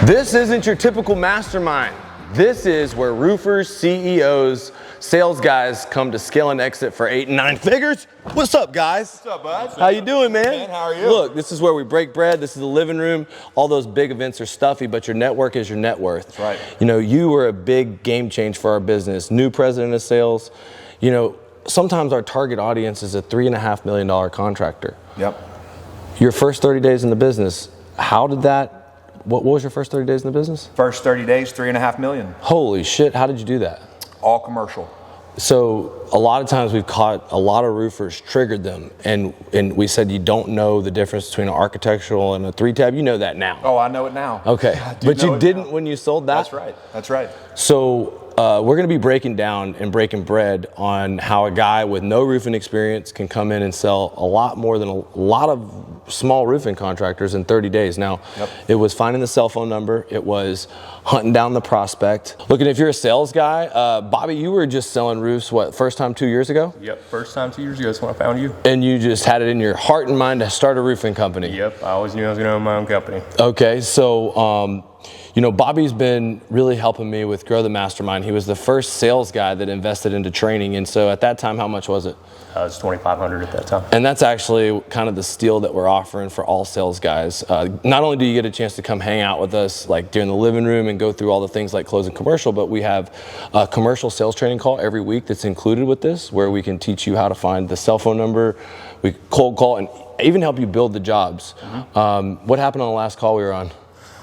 This isn't your typical mastermind. This is where roofers, CEOs, sales guys come to scale and exit for 8 and 9 figures. What's up, guys? What's up, bud? How you doing, man? How are you? Look, this is where we break bread. This is the living room. All those big events are stuffy, but your network is your net worth. That's right. You know, you were a big game change for our business. New president of sales. You know, sometimes our target audience is a $3.5 million contractor. Yep. Your first 30 days in the business, how did that, what was your first 30 days in the business? First 30 days, $3.5 million. Holy shit, how did you do that? All commercial. So a lot of times we've caught a lot of roofers, triggered them, and we said you don't know the difference between an architectural and a 3-tab. You know that now. Oh, I know it now. Okay, but you didn't when you sold that? That's right. That's right. So we're going to be breaking down and breaking bread on how a guy with no roofing experience can come in and sell a lot more than a lot of small roofing contractors in 30 days. Now, It was finding the cell phone number. It was hunting down the prospect. Look, and if you're a sales guy, Bobby, you were just selling roofs, what, first time 2 years ago? Yep, first time 2 years ago. That's when I found you. And you just had it in your heart and mind to start a roofing company. Yep, I always knew I was going to own my own company. Okay, so you know, Bobby's been really helping me with Grow the Mastermind. He was the first sales guy that invested into training. And so at that time, how much was it? It was $2,500 at that time. And that's actually kind of the steal that we're offering for all sales guys. Not only do you get a chance to come hang out with us like during the living room and go through all the things like closing commercial, but we have a commercial sales training call every week that's included with this, where we can teach you how to find the cell phone number, we cold call, and even help you build the jobs. What happened on the last call we were on?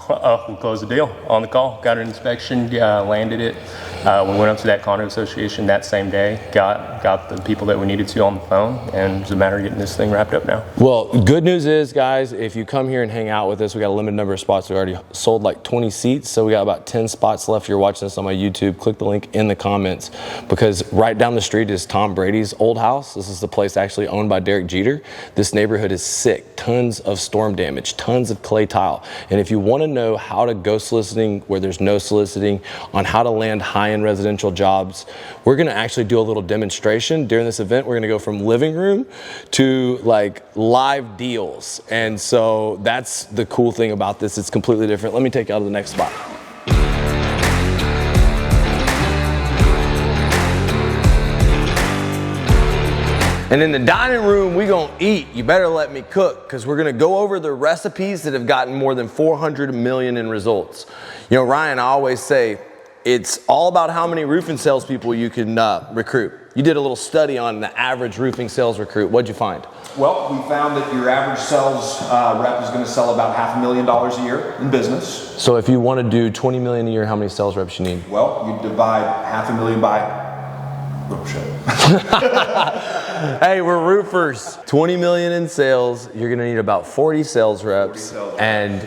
We closed the deal on the call, got an inspection, landed it. We went up to that condo association that same day, got the people that we needed to on the phone, and it's a matter of getting this thing wrapped up now. Well, good news is, guys, if you come here and hang out with us, we got a limited number of spots. We already sold like 20 seats, so we got about 10 spots left. If you're watching this on my YouTube, click the link in the comments, because right down the street is Tom Brady's old house. This is the place actually owned by Derek Jeter. This neighborhood is sick. Tons of storm damage, tons of clay tile. And if you want to know how to go soliciting where there's no soliciting, on how to land high-end residential jobs, we're going to actually do a little demonstration during this event. We're going to go from living room to like live deals. And so that's the cool thing about this. It's completely different. Let me take you out to the next spot. And in the dining room, we gonna eat. You better let me cook, because we're gonna go over the recipes that have gotten more than 400 million in results. You know, Ryan, I always say, it's all about how many roofing salespeople you can recruit. You did a little study on the average roofing sales recruit. What'd you find? Well, we found that your average sales rep is going to sell about $500,000 a year in business. So if you want to do 20 million a year, how many sales reps you need? Well, you divide $500,000 by... Oh, shit. Hey, we're roofers. 20 million in sales, you're gonna need about 40 sales reps. And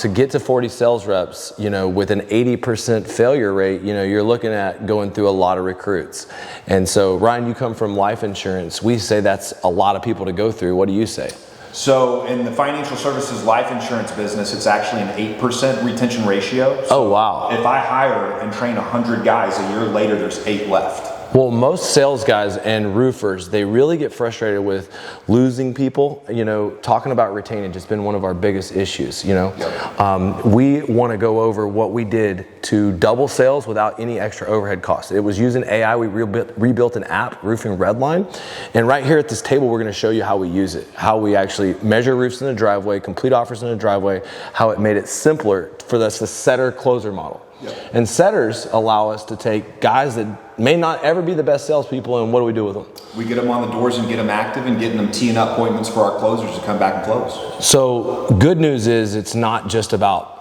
to get to 40 sales reps, you know, with an 80% failure rate, you know, you're looking at going through a lot of recruits. And so, Ryan, you come from life insurance. We say that's a lot of people to go through. What do you say? So in the financial services life insurance business, it's actually an 8% retention ratio. So oh, wow. If I hire and train 100 guys, a year later, there's 8 left. Well, most sales guys and roofers, they really get frustrated with losing people. You know, talking about retainage has been one of our biggest issues, you know. Yep. We want to go over what we did to double sales without any extra overhead costs. It was using AI. We rebuilt an app, Roofing Redline. And right here at this table, we're going to show you how we use it, how we actually measure roofs in the driveway, complete offers in the driveway, how it made it simpler for us, the setter-closer model. Yep. And setters allow us to take guys that may not ever be the best salespeople, and what do we do with them? We get them on the doors and get them active and getting them teeing up appointments for our closers to come back and close. So good news is it's not just about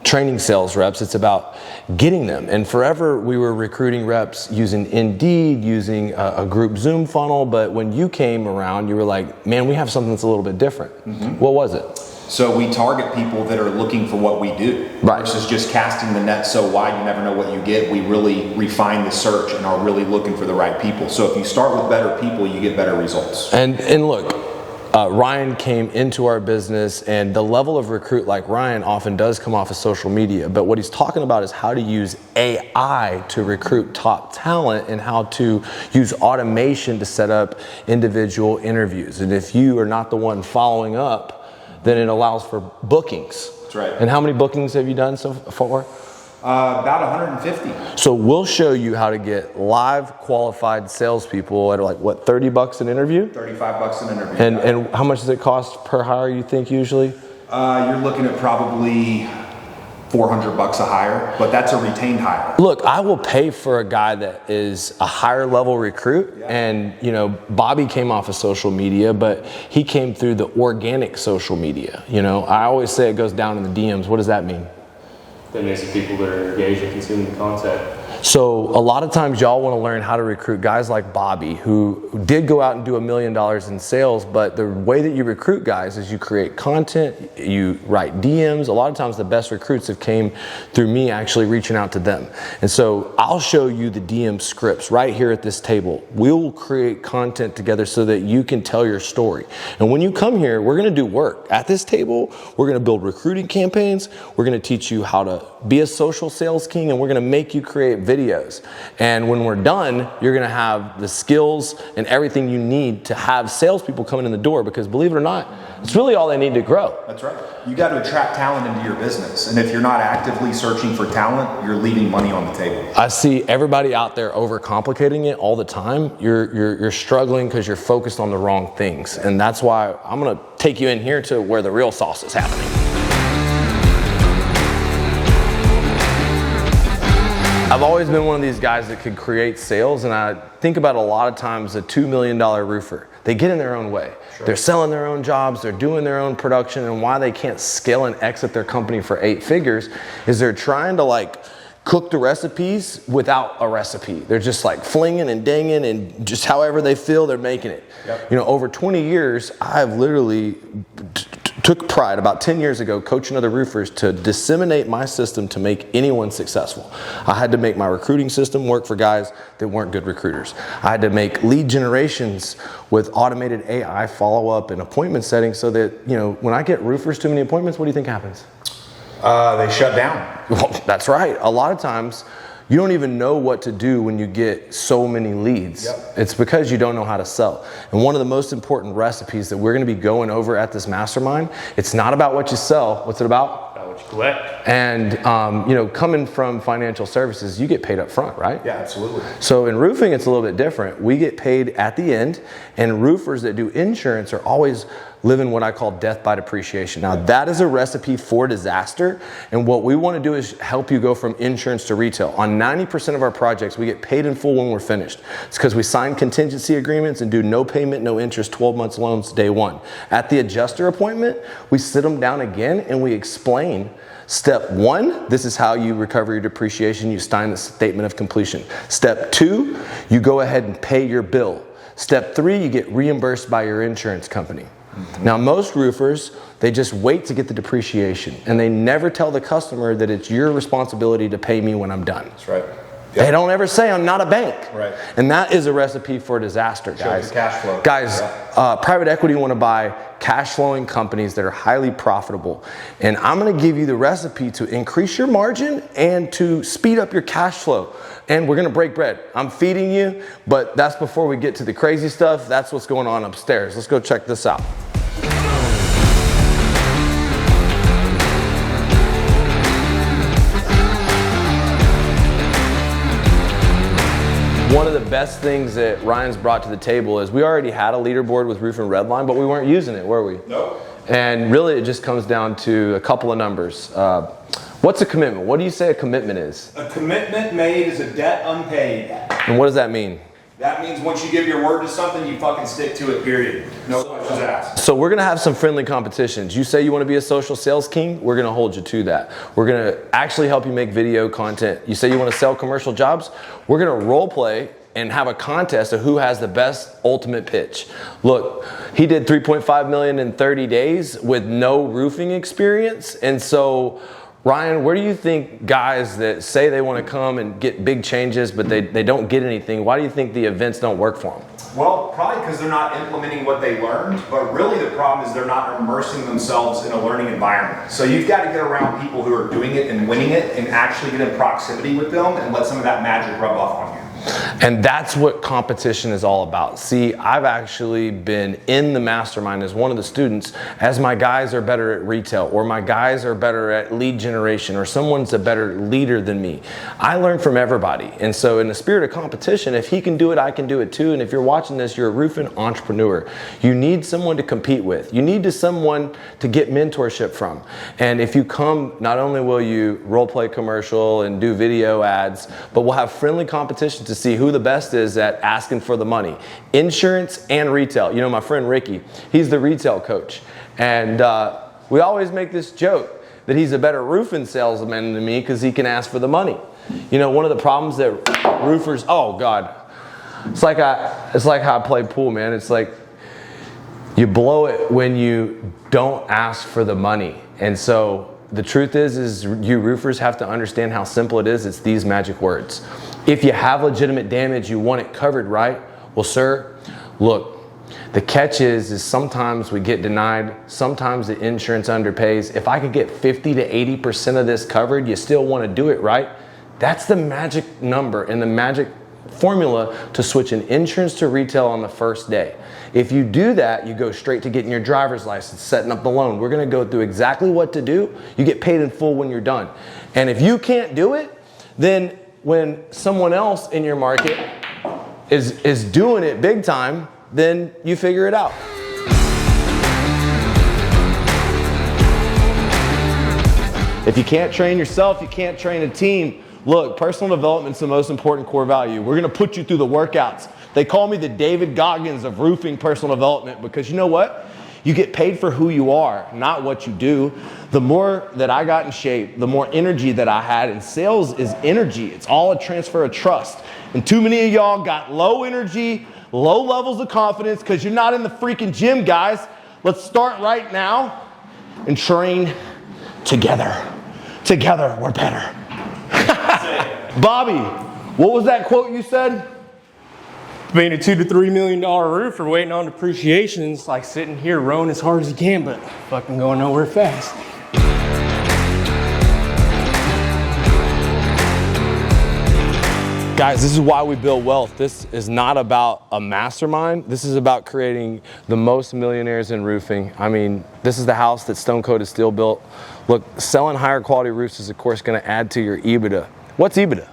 training sales reps, it's about getting them. And forever we were recruiting reps using Indeed, using a group Zoom funnel, but when you came around, you were like, man, we have something that's a little bit different. Mm-hmm. What was it? So we target people that are looking for what we do, right, versus just casting the net so wide you never know what you get. We really refine the search and are really looking for the right people. So if you start with better people, you get better results. And look, Ryan came into our business, and the level of recruit like Ryan often does come off of social media, but what he's talking about is how to use AI to recruit top talent and how to use automation to set up individual interviews. And if you are not the one following up, then it allows for bookings. That's right. And how many bookings have you done so far? About 150. So we'll show you how to get live qualified salespeople at like what, $30 an interview? $35 an interview. And how much does it cost per hire, you think, usually? You're looking at probably $400 a hire, but that's a retained hire. Look, I will pay for a guy that is a higher level recruit. Yeah. And you know, Bobby came off of social media, but he came through the organic social media. You know, I always say it goes down in the DMs. What does that mean? That makes the people that are engaged in consuming the content. So a lot of times y'all want to learn how to recruit guys like Bobby, who did go out and do $1 million in sales, but the way that you recruit guys is you create content, you write DMs. A lot of times the best recruits have came through me actually reaching out to them. And so I'll show you the DM scripts right here at this table. We'll create content together so that you can tell your story. And when you come here, we're going to do work. At this table, we're going to build recruiting campaigns. We're going to teach you how to be a social sales king, and we're going to make you create videos. And when we're done, you're going to have the skills and everything you need to have salespeople coming in the door, because believe it or not, it's really all they need to grow. That's right. You got to attract talent into your business. And if you're not actively searching for talent, you're leaving money on the table. I see everybody out there overcomplicating it all the time. You're struggling because you're focused on the wrong things. And that's why I'm going to take you in here to where the real sauce is happening. I've always been one of these guys that could create sales, and I think about a lot of times a $2 million roofer. They get in their own way. Sure. They're selling their own jobs, they're doing their own production, and why they can't scale and exit their company for 8 figures is they're trying to like cook the recipes without a recipe. They're just like flinging and dinging, and just however they feel, they're making it. Yep. You know, over 20 years, I've literally took pride about 10 years ago coaching other roofers to disseminate my system to make anyone successful. I had to make my recruiting system work for guys that weren't good recruiters. I had to make lead generations with automated AI follow-up and appointment setting so that, you know, when I get roofers too many appointments, what do you think happens? They shut down. Well, that's right. A lot of times you don't even know what to do when you get so many leads. Yep. It's because you don't know how to sell. And one of the most important recipes that we're going to be going over at this mastermind, it's not about what you sell. What's it about? About what you collect. And you know, coming from financial services, you get paid up front, right? Yeah, absolutely. So in roofing, it's a little bit different. We get paid at the end, and roofers that do insurance are always living what I call death by depreciation. Now that is a recipe for disaster, and what we want to do is help you go from insurance to retail. On 90% of our projects, we get paid in full when we're finished. It's because we sign contingency agreements and do no payment, no interest, 12 months loans day one. At the adjuster appointment, we sit them down again and we explain step 1, this is how you recover your depreciation. You sign the statement of completion. Step 2, you go ahead and pay your bill. Step 3, you get reimbursed by your insurance company. Mm-hmm. Now, most roofers, they just wait to get the depreciation, and they never tell the customer that it's your responsibility to pay me when I'm done. That's right. Yep. They don't ever say, I'm not a bank. Right. And that is a recipe for disaster, guys. Shows cash flow. Guys, yeah. Private equity want to buy cash flowing companies that are highly profitable. And I'm going to give you the recipe to increase your margin and to speed up your cash flow. And we're going to break bread. I'm feeding you, but that's before we get to the crazy stuff. That's what's going on upstairs. Let's go check this out. One of the best things that Ryan's brought to the table is we already had a leaderboard with Roofing Redline, but we weren't using it, were we? Nope. And really it just comes down to a couple of numbers. What's a commitment? What do you say a commitment is? A commitment made is a debt unpaid. And what does that mean? That means once you give your word to something, you fucking stick to it, period. No questions asked. So we're going to have some friendly competitions. You say you want to be a social sales king, we're going to hold you to that. We're going to actually help you make video content. You say you want to sell commercial jobs, we're going to role play and have a contest of who has the best ultimate pitch. Look, he did $3.5 million in 30 days with no roofing experience. And so, Ryan, where do you think guys that say they want to come and get big changes, but they don't get anything, why do you think the events don't work for them? Well, probably because they're not implementing what they learned, but really the problem is they're not immersing themselves in a learning environment. So you've got to get around people who are doing it and winning it and actually get in proximity with them and let some of that magic rub off on you. And that's what competition is all about. See, I've actually been in the mastermind as one of the students, as my guys are better at retail, or my guys are better at lead generation, or someone's a better leader than me. I learn from everybody. And so in the spirit of competition, if he can do it, I can do it too. And if you're watching this, you're a roofing entrepreneur. You need someone to compete with. You need someone to get mentorship from. And if you come, not only will you role play commercial and do video ads, but we'll have friendly competition to see who the best is at asking for the money. Insurance and retail. You know, my friend Ricky, he's the retail coach. And we always make this joke that he's a better roofing salesman than me because he can ask for the money. You know, one of the problems that roofers, oh God, it's like how I play pool, man. It's like you blow it when you don't ask for the money. And so the truth is you roofers have to understand how simple it is. It's these magic words. If you have legitimate damage, you want it covered, right? Well, sir, look, the catch is sometimes we get denied. Sometimes the insurance underpays. If I could get 50 to 80% of this covered, you still want to do it, right? That's the magic number and the magic formula to switching insurance to retail on the first day. If you do that, you go straight to getting your driver's license, setting up the loan. We're going to go through exactly what to do. You get paid in full when you're done. And if you can't do it, then when someone else in your market is doing it big time, then you figure it out. If you can't train yourself, you can't train a team. Look, personal development is the most important core value. We're going to put you through the workouts. They call me the David Goggins of roofing personal development because you know what? You get paid for who you are, not what you do. The more that I got in shape, the more energy that I had. And sales is energy. It's all a transfer of trust. And too many of y'all got low energy, low levels of confidence because you're not in the freaking gym, guys. Let's start right now and train together. Together, we're better. Bobby, what was that quote you said? Being a $2 to $3 million roofer waiting on depreciation is like sitting here rowing as hard as you can, but fucking going nowhere fast. Guys, this is why we build wealth. This is not about a mastermind. This is about creating the most millionaires in roofing. I mean, this is the house that Stone Coated Steel built. Look, selling higher quality roofs is of course going to add to your EBITDA. What's EBITDA?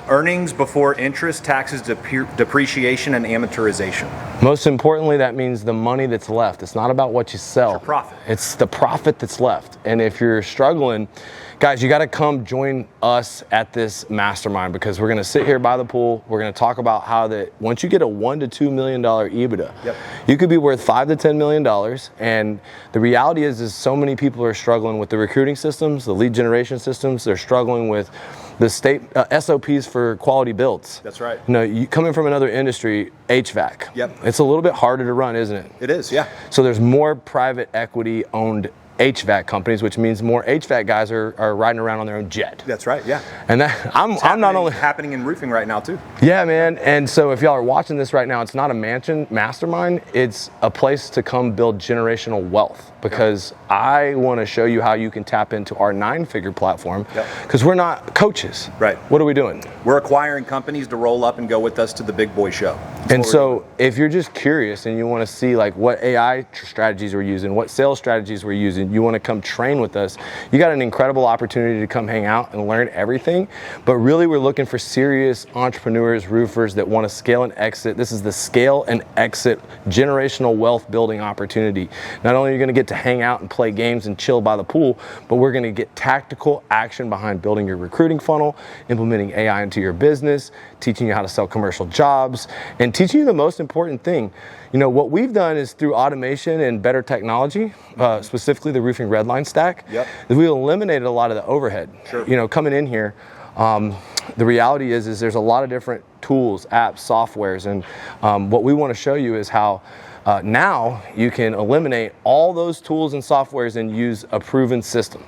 Earnings before interest, taxes, depreciation, and amortization. Most importantly, that means the money that's left. It's not about what you sell. It's your profit. It's the profit that's left. And if you're struggling, guys, you got to come join us at this mastermind because we're going to sit here by the pool. We're going to talk about how that once you get a $1 to $2 million EBITDA, you could be worth $5 to $10 million. And the reality is so many people are struggling with the recruiting systems, the lead generation systems. They're struggling with the state SOPs for quality builds. That's right. You know, you coming from another industry, HVAC. Yep. It's a little bit harder to run, isn't it? It is, yeah. So there's more private equity owned HVAC companies, which means more HVAC guys are riding around on their own jet. That's right, yeah. And that I'm not only happening in roofing right now too. Yeah, man. And so if y'all are watching this right now, it's not a mansion mastermind. It's a place to come build generational wealth because I want to show you how you can tap into our 9-figure platform because we're not coaches. Right. What are we doing? We're acquiring companies to roll up and go with us to the big boy show. And so if you're just curious and you want to see like what AI strategies we're using, what sales strategies we're using, you want to come train with us, you got an incredible opportunity to come hang out and learn everything. But really we're looking for serious entrepreneurs, roofers that want to scale and exit. This is the scale and exit generational wealth building opportunity. Not only are you going to get to hang out and play games and chill by the pool, but we're going to get tactical action behind building your recruiting funnel, implementing AI into your business, teaching you how to sell commercial jobs, and teaching you the most important thing. You know, what we've done is through automation and better technology, specifically the Roofing Redline stack, we eliminated a lot of the overhead. You know, coming in here, the reality is there's a lot of different tools, apps, softwares, and what we want to show you is how now you can eliminate all those tools and softwares and use a proven system.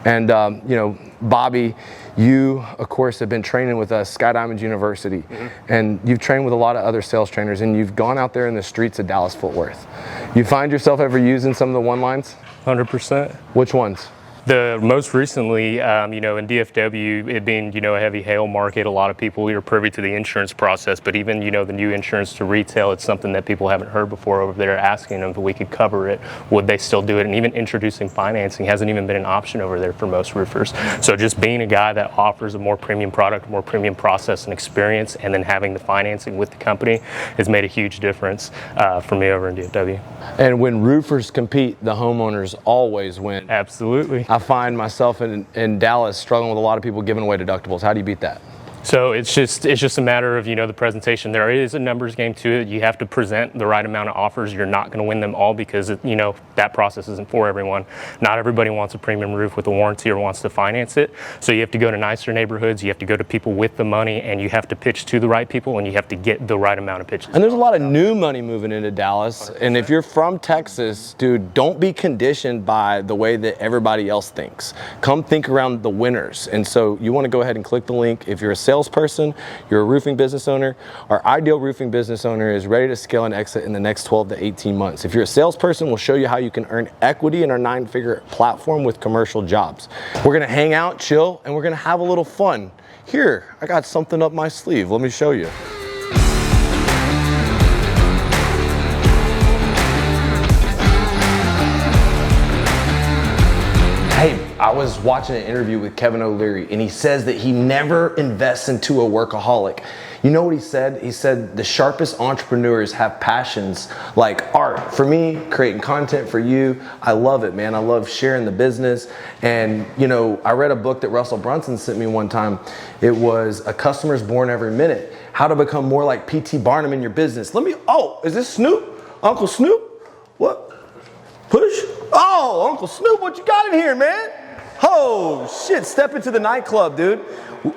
And you know, Bobby, you of course have been training with us, Sky Diamond University, and you've trained with a lot of other sales trainers, and you've gone out there in the streets of Dallas-Fort Worth. You find yourself ever using some of the one lines? 100%. Which ones? The most recently, you know, in DFW, it being, you know, a heavy hail market, a lot of people are privy to the insurance process, but even, you know, the new insurance to retail, it's something that people haven't heard before over there, asking them if we could cover it, would they still do it? And even introducing financing hasn't even been an option over there for most roofers. So just being a guy that offers a more premium product, more premium process and experience, and then having the financing with the company has made a huge difference for me over in DFW. And when roofers compete, the homeowners always win. Absolutely. I find myself in Dallas struggling with a lot of people giving away deductibles. How do you beat that? So it's just a matter of, you know, the presentation. There is a numbers game to it. You have to present the right amount of offers. You're not going to win them all because, you know, that process isn't for everyone. Not everybody wants a premium roof with a warranty or wants to finance it. So you have to go to nicer neighborhoods. You have to go to people with the money, and you have to pitch to the right people, and you have to get the right amount of pitches. And there's a lot of new money moving into Dallas. And if you're from Texas, dude, don't be conditioned by the way that everybody else thinks. Come think around the winners. And so you want to go ahead and click the link. If you're a salesperson, you're a roofing business owner, our ideal roofing business owner is ready to scale and exit in the next 12 to 18 months. If you're a salesperson, we'll show you how you can earn equity in our 9-figure platform with commercial jobs. We're going to hang out, chill, and we're going to have a little fun. Here, I got something up my sleeve. Let me show you. Hey, I was watching an interview with Kevin O'Leary, and he says that he never invests into a workaholic. You know what he said? He said the sharpest entrepreneurs have passions like art. For me, creating content for you, I love it, man. I love sharing the business. And, you know, I read a book that Russell Brunson sent me one time. It was A Customer's Born Every Minute, How to Become More Like P.T. Barnum in Your Business. Oh, is this Snoop? Uncle Snoop? What? Push? Oh, Uncle Snoop, what you got in here, man? Oh, shit, step into the nightclub, dude.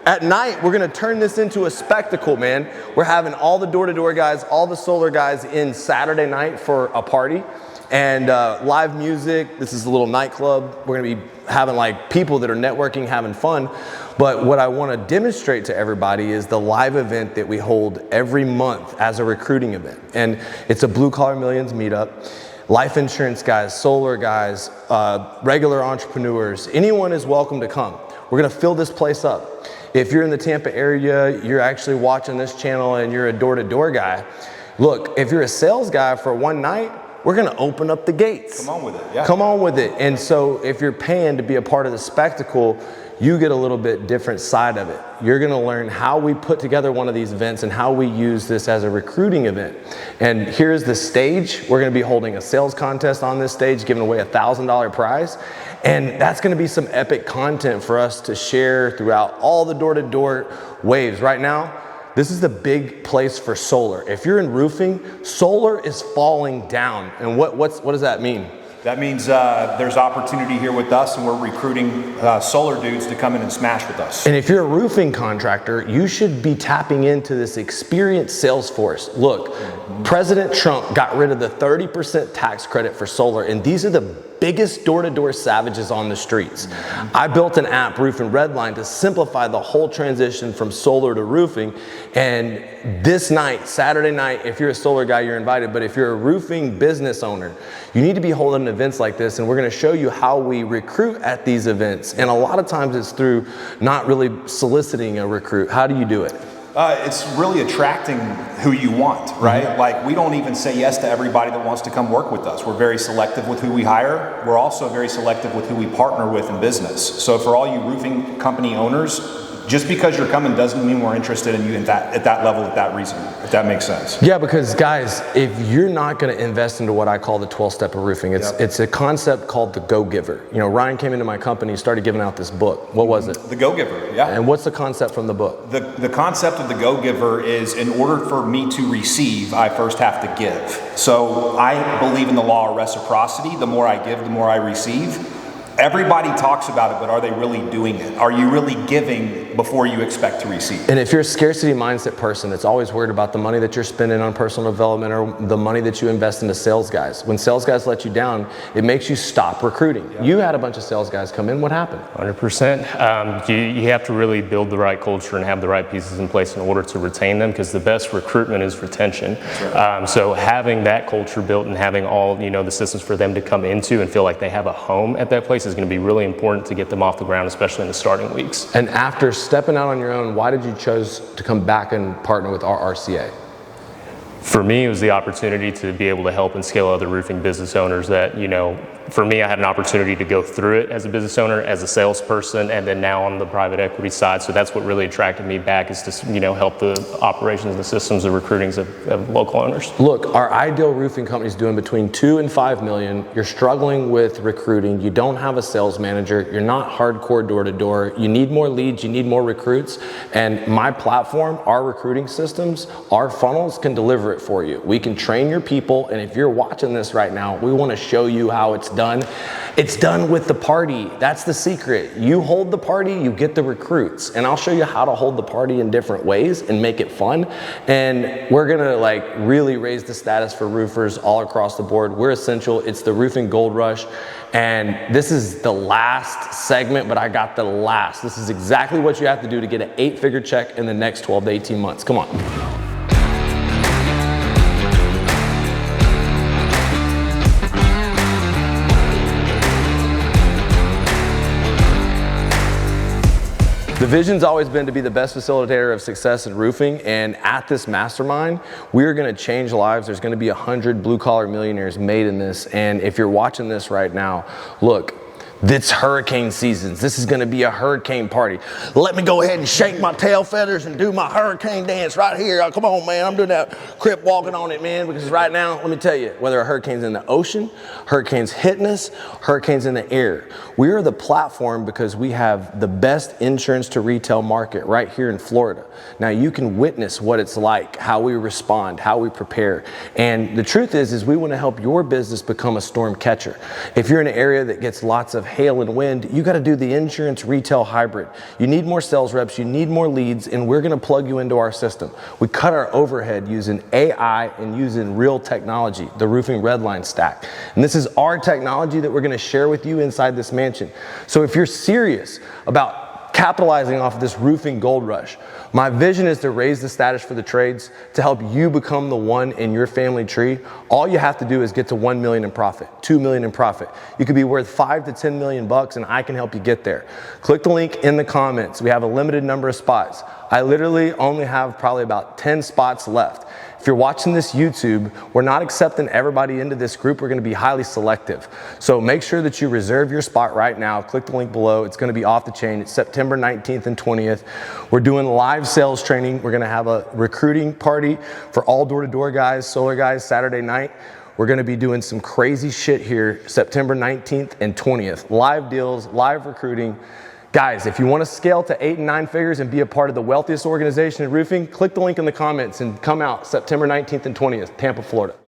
At night, we're gonna turn this into a spectacle, man. We're having all the door-to-door guys, all the solar guys in Saturday night for a party. And live music, this is a little nightclub. We're gonna be having like people that are networking, having fun. But what I wanna demonstrate to everybody is the live event that we hold every month as a recruiting event. And it's a Blue Collar Millions meetup. Life insurance guys, solar guys, regular entrepreneurs, anyone is welcome to come. We're gonna fill this place up. If you're in the Tampa area, you're actually watching this channel and you're a door-to-door guy, look, if you're a sales guy for one night, we're gonna open up the gates. Come on with it, yeah. Come on with it. And so if you're paying to be a part of the spectacle, you get a little bit different side of it. You're gonna learn how we put together one of these events and how we use this as a recruiting event. And here's the stage. We're gonna be holding a sales contest on this stage, giving away a $1,000 prize. And that's gonna be some epic content for us to share throughout all the door-to-door waves. Right now, this is the big place for solar. If you're in roofing, solar is falling down. And what does that mean? That means there's opportunity here with us, and we're recruiting solar dudes to come in and smash with us. And if you're a roofing contractor, you should be tapping into this experienced sales force. Look, President Trump got rid of the 30% tax credit for solar, and these are the biggest door-to-door savages on the streets. I built an app, Roofing Redline, to simplify the whole transition from solar to roofing. And this night, Saturday night, if you're a solar guy, you're invited. But if you're a roofing business owner, you need to be holding events like this. And we're gonna show you how we recruit at these events. And a lot of times it's through not really soliciting a recruit. How do you do it? It's really attracting who you want, right? Mm-hmm. Like, we don't even say yes to everybody that wants to come work with us. We're very selective with who we hire. We're also very selective with who we partner with in business. So for all you roofing company owners, just because you're coming doesn't mean we're interested in you at that level, at that reason, if that makes sense. Yeah, because guys, if you're not going to invest into what I call the 12-step of roofing, it's a concept called the Go-Giver. You know, Ryan came into my company, started giving out this book. What was it? The Go-Giver, yeah. And what's the concept from the book? The concept of the Go-Giver is, in order for me to receive, I first have to give. So I believe in the law of reciprocity. The more I give, the more I receive. Everybody talks about it, but are they really doing it? Are you really giving before you expect to receive. And if you're a scarcity mindset person that's always worried about the money that you're spending on personal development or the money that you invest into sales guys, when sales guys let you down, it makes you stop recruiting. You had a bunch of sales guys come in. What happened? 100%. You have to really build the right culture and have the right pieces in place in order to retain them, because the best recruitment is retention. Right. So having that culture built and having all the systems for them to come into and feel like they have a home at that place is going to be really important to get them off the ground, especially in the starting weeks. And after stepping out on your own, why did you choose to come back and partner with our RCA? For me, it was the opportunity to be able to help and scale other roofing business owners that, for me, I had an opportunity to go through it as a business owner, as a salesperson, and then now on the private equity side. So that's what really attracted me back, is to, help the operations, the systems, the recruitings of local owners. Look, our ideal roofing company is doing between 2 and 5 million. You're struggling with recruiting. You don't have a sales manager. You're not hardcore door to door. You need more leads. You need more recruits. And my platform, our recruiting systems, our funnels can deliver it for you. We can train your people. And if you're watching this right now, we want to show you how it's done. It's done with the party. That's the secret. You hold the party, you get the recruits. And I'll show you how to hold the party in different ways and make it fun. And we're gonna really raise the status for roofers all across the board. We're essential. It's the roofing gold rush. And this is the last segment, but I got the last. This is exactly what you have to do to get an 8-figure check in the next 12 to 18 months. Come on. The vision's always been to be the best facilitator of success in roofing, and at this mastermind, we're gonna change lives. There's gonna be 100 blue-collar millionaires made in this, and if you're watching this right now, look, it's hurricane seasons. This is gonna be a hurricane party. Let me go ahead and shake my tail feathers and do my hurricane dance right here. Oh, come on, man, I'm doing that crip walking on it, man, because right now, let me tell you, whether a hurricane's in the ocean, hurricanes hitting us, hurricanes in the air, we are the platform because we have the best insurance to retail market right here in Florida. Now you can witness what it's like, how we respond, how we prepare. And the truth is we wanna help your business become a storm catcher. If you're in an area that gets lots of hail and wind, you got to do the insurance retail hybrid. You need more sales reps, you need more leads, and we're going to plug you into our system. We cut our overhead using AI and using real technology, the Roofing Redline stack. And this is our technology that we're going to share with you inside this mansion. So if you're serious about capitalizing off of this roofing gold rush, my vision is to raise the status for the trades, to help you become the one in your family tree. All you have to do is get to 1 million in profit, 2 million in profit. You could be worth 5 to 10 million bucks, and I can help you get there. Click the link in the comments. We have a limited number of spots. I literally only have probably about 10 spots left. If you're watching this YouTube, we're not accepting everybody into this group. We're gonna be highly selective. So make sure that you reserve your spot right now. Click the link below. It's gonna be off the chain. It's September 19th and 20th. We're doing live sales training. We're gonna have a recruiting party for all door-to-door guys, solar guys, Saturday night. We're gonna be doing some crazy shit here September 19th and 20th. Live deals, live recruiting. Guys, if you want to scale to 8 and 9 figures and be a part of the wealthiest organization in roofing, click the link in the comments and come out September 19th and 20th, Tampa, Florida.